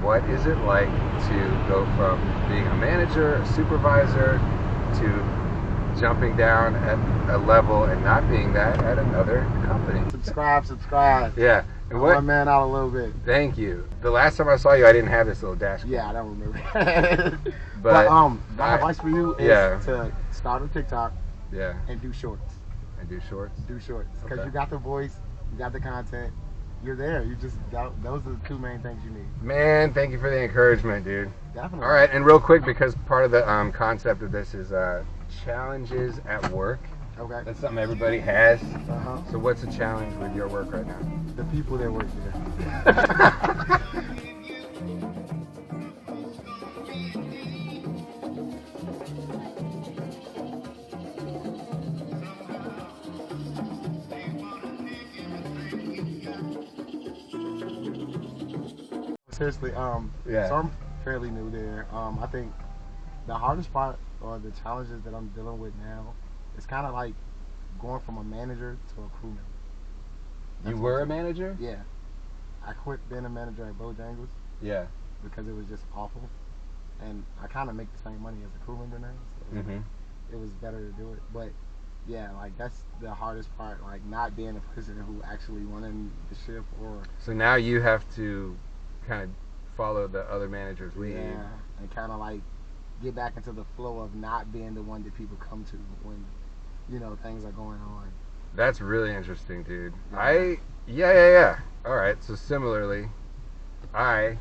what is it like to go from being a manager, a supervisor, to jumping down at a level and not being that at another company? Subscribe. Yeah. And what? I'm man out a little bit. Thank you. The last time I saw you, I didn't have this little dashboard. Yeah, I don't remember. but my advice for you is to start on TikTok. Yeah. And do shorts. Do shorts. Because you got the voice, you got the content, you're there. Those are the two main things you need. Man, thank you for the encouragement, dude. Definitely. All right, and real quick, because part of the concept of this is challenges at work. Okay. That's something everybody has. So what's the challenge with your work right now? The people that work there. Seriously, so I'm fairly new there. I think the hardest part or the challenges that I'm dealing with now is kind of like going from a manager to a crewman. You were a manager? Yeah. I quit being a manager at Bojangles. Yeah. Because it was just awful. And I kind of make the same money as a crewman now. So it was better to do it. But yeah, like that's the hardest part, like not being a person who actually running the ship or... So now you have to kind of follow the other manager's lead. Yeah, and kind of like get back into the flow of not being the one that people come to when, you know, things are going on. That's really interesting, dude. Yeah. All right, so similarly, I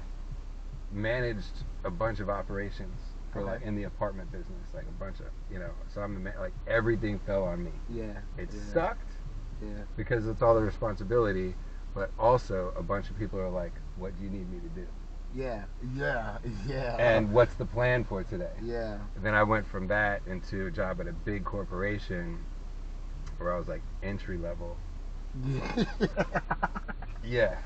managed a bunch of operations for like in the apartment business, like a bunch of, you know, so I'm like everything fell on me. Yeah. It sucked. Yeah. Because it's all the responsibility, but also a bunch of people are like, what do you need me to do? Yeah. And what's the plan for today? Yeah. And then I went from that into a job at a big corporation where I was like entry level. Yeah.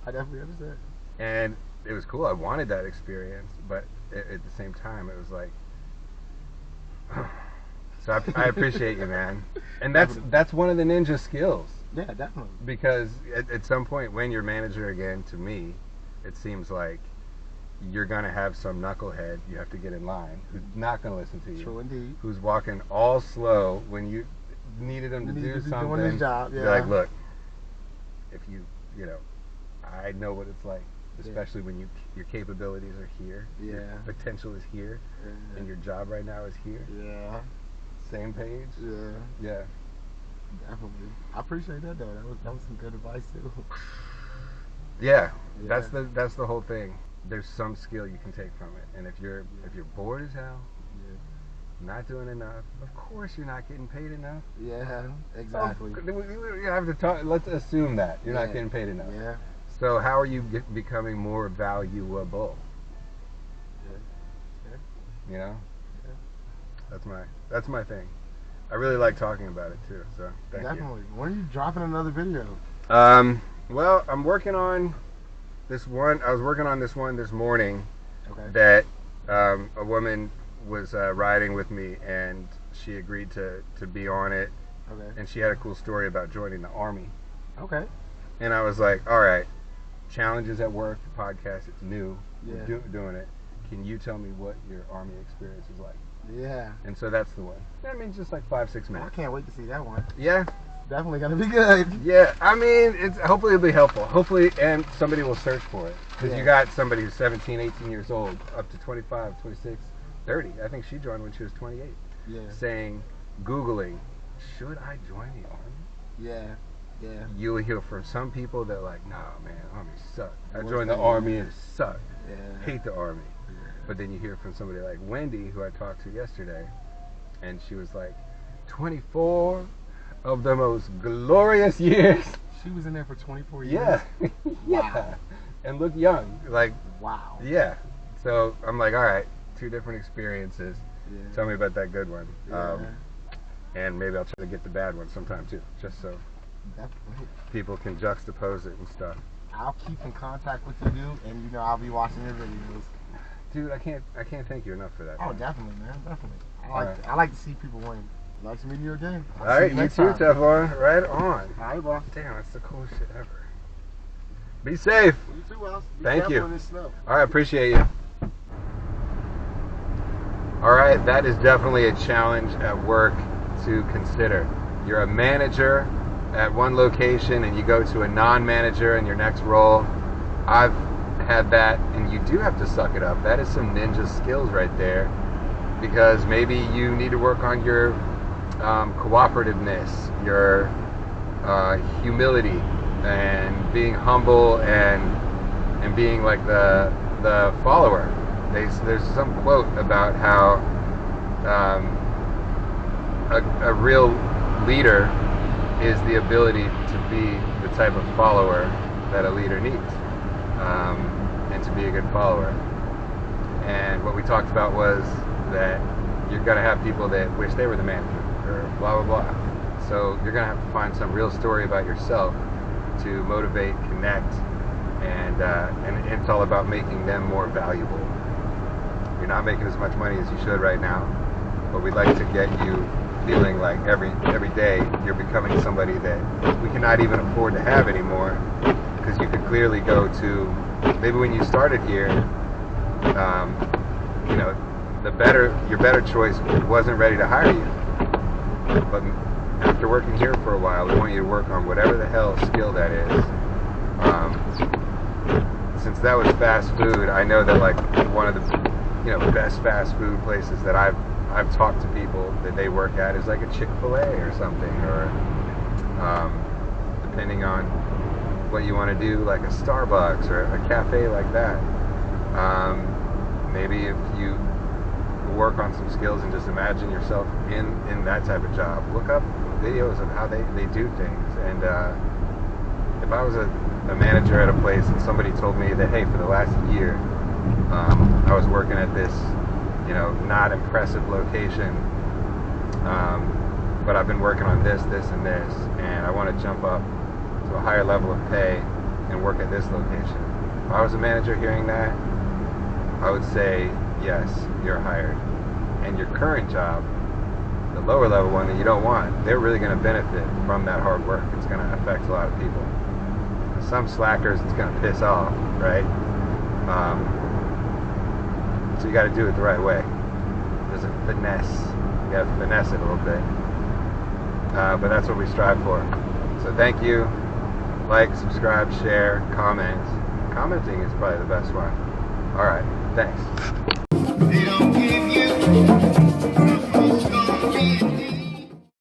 I definitely understand. And it was cool. I wanted that experience, but at the same time, it was like, so I appreciate you, man. And that's one of the ninja skills. Yeah, definitely. Because at some point when you're manager again, to me, it seems like you're going to have some knucklehead you have to get in line who's not going to listen to you. True indeed. Who's walking all slow when you needed him to do something. Doing his job, You're like, look, if you know, I know what it's like, especially when your capabilities are here, your potential is here, and your job right now is here. Yeah. Same page. Yeah. Definitely. I appreciate that though. That was some good advice too. Yeah. That's the whole thing. There's some skill you can take from it, and if you're bored as hell, not doing enough, of course you're not getting paid enough. Yeah, exactly. We have to talk. Let's assume that you're not getting paid enough. Yeah. So how are you becoming more valuable? You know. Yeah. That's my thing. I really like talking about it too. So thank you. Definitely. When are you dropping another video? Well, I'm working on this one. I was working on this one this morning. That a woman was riding with me, and she agreed to be on it. And she had a cool story about joining the Army. And I was like, all right, challenges at work, podcast, it's new. We're doing it. Can you tell me what your Army experience is like? Yeah. And so that's the one. I mean, just like 5-6 minutes. I can't wait to see that one. Yeah. Definitely gonna be good. Yeah, I mean, hopefully it'll be helpful. Hopefully, and somebody will search for it. Because you got somebody who's 17, 18 years old, up to 25, 26, 30. I think she joined when she was 28. Yeah. Saying, Googling, should I join the Army? Yeah. You'll hear from some people that are like, nah, man, Army sucked. I joined the Army and it sucked. Hate the Army. But then you hear from somebody like Wendy, who I talked to yesterday, and she was like, 24 of the most glorious years. She was in there for 24 years? Yeah. Wow. And look young. Like, wow. Yeah. So I'm like, all right, 2 different experiences. Tell me about that good one. And maybe I'll try to get the bad one sometime too, just so people can juxtapose it and stuff. I'll keep in contact with you, dude, and you know I'll be watching your videos. Dude, I can't thank you enough for that. Oh, definitely, man, definitely. I like to see people win. Nice to meet you again. All right, you too, Teflon. Right on. All right, boss. Damn, that's the coolest shit ever. Be safe. You too, Wells. Be Thank careful you. in this snow. All right, appreciate you. All right, that is definitely a challenge at work to consider. You're a manager at one location and you go to a non-manager in your next role. I've had that, and you do have to suck it up. That is some ninja skills right there, because maybe you need to work on your cooperativeness, your humility, and being humble, and being like the follower. There's some quote about how a real leader is the ability to be the type of follower that a leader needs, and to be a good follower. And what we talked about was that you're going to have people that wish they were the manager, or blah, blah, blah. So you're going to have to find some real story about yourself to motivate, connect, and it's all about making them more valuable. You're not making as much money as you should right now, but we'd like to get you feeling like every day you're becoming somebody that we cannot even afford to have anymore, because you could clearly go to, maybe when you started here, you know, your better choice wasn't ready to hire you, but after working here for a while, we want you to work on whatever the hell skill that is. Since that was fast food, I know that like one of the best fast food places that I've talked to people that they work at is like a Chick-fil-A or something, or depending on what you want to do, like a Starbucks or a cafe like that. Maybe if you work on some skills and just imagine yourself in that type of job, look up videos of how they do things. And if I was a manager at a place and somebody told me that, hey, for the last year I was working at this not impressive location, but I've been working on this, and this, and I want to jump up to a higher level of pay and work at this location. If I was a manager hearing that, I would say, yes, you're hired. And your current job, the lower level one that you don't want, they're really going to benefit from that hard work. It's going to affect a lot of people. Some slackers, it's going to piss off, right? So you got to do it the right way. There's a finesse. You got to finesse it a little bit. But that's what we strive for. So thank you. Like, subscribe, share, comment. Commenting is probably the best one. All right. Thanks. They don't give you